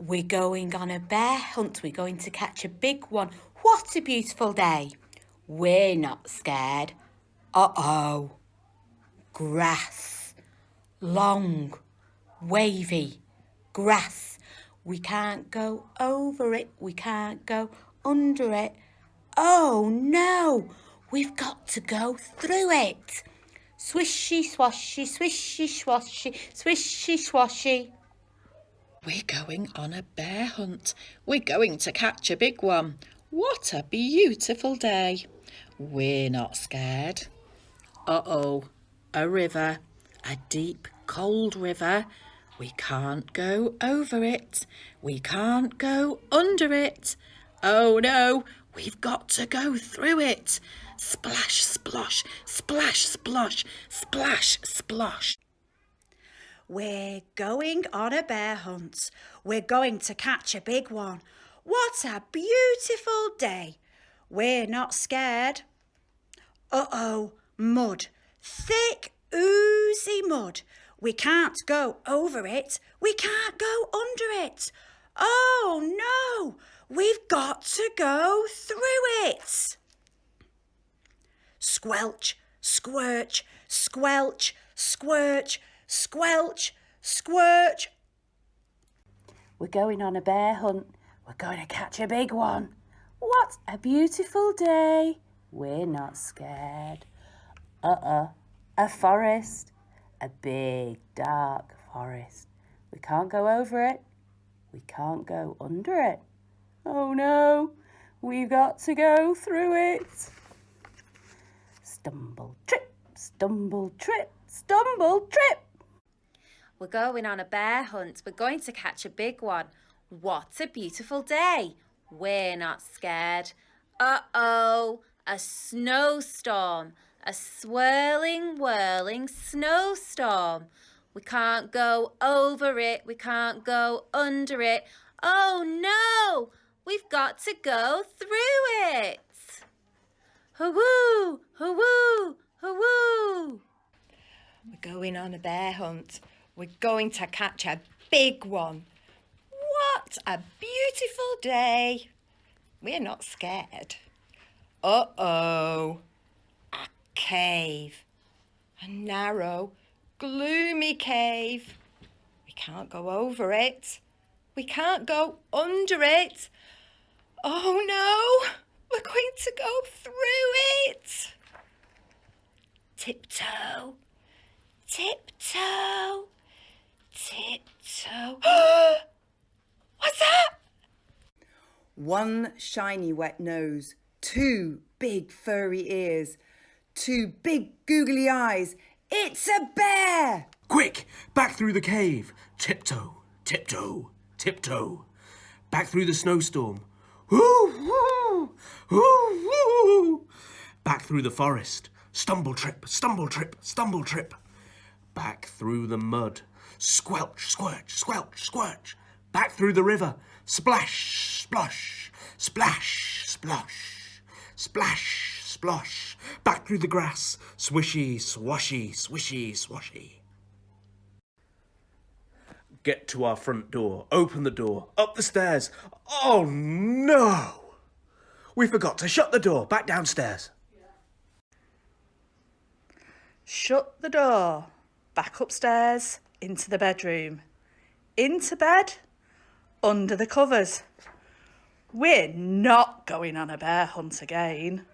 We're going on a bear hunt. We're going to catch a big one. What a beautiful day. We're not scared. Uh-oh. Grass. Long, wavy grass. We can't go over it. We can't go under it. Oh no, we've got to go through it. Swishy swashy, swishy swashy, swishy swashy. We're going on a bear hunt. We're going to catch a big one. What a beautiful day. We're not scared. Uh-oh, a river, a deep, cold river. We can't go over it. We can't go under it. Oh no, we've got to go through it. Splash, splosh, splash, splosh, splash, splosh. We're going on a bear hunt. We're going to catch a big one. What a beautiful day. We're not scared. Uh-oh, mud. Thick, oozy mud. We can't go over it. We can't go under it. Oh no, we've got to go through it. Squelch, squirch, squelch, squirch, squelch, squirch. We're going on a bear hunt. We're going to catch a big one. What a beautiful day. We're not scared. A forest. A big, dark forest. We can't go over it. We can't go under it. Oh no, we've got to go through it. Stumble, trip, stumble, trip, stumble, trip. We're going on a bear hunt. We're going to catch a big one. What a beautiful day. We're not scared. Uh-oh, a snowstorm. A swirling, whirling snowstorm. We can't go over it. We can't go under it. Oh no, we've got to go through it. Hoo-woo, hoo-woo, hoo-woo. We're going on a bear hunt. We're going to catch a big one. What a beautiful day. We're not scared. Uh-oh. A cave. A narrow, gloomy cave. We can't go over it. We can't go under it. Oh no, we're going to go through it. Tiptoe, tiptoe, tiptoe. What's that? One shiny wet nose, two big furry ears, two big googly eyes. It's a bear! Quick, back through the cave. Tiptoe, tiptoe, tiptoe. Back through the snowstorm. Woo, woo, woo, woo. Back through the forest. Stumble trip, stumble trip, stumble trip. Back through the mud. Squelch, squirch, squelch, squirch. Back through the river. Splash, splosh, splash, splosh. Splash, splosh. Back through the grass. Swishy, swashy, swishy, swashy. Get to our front door. Open the door. Up the stairs. Oh no! We forgot to shut the door. Back downstairs. Shut the door. Back upstairs, into the bedroom. Into bed, under the covers. We're not going on a bear hunt again.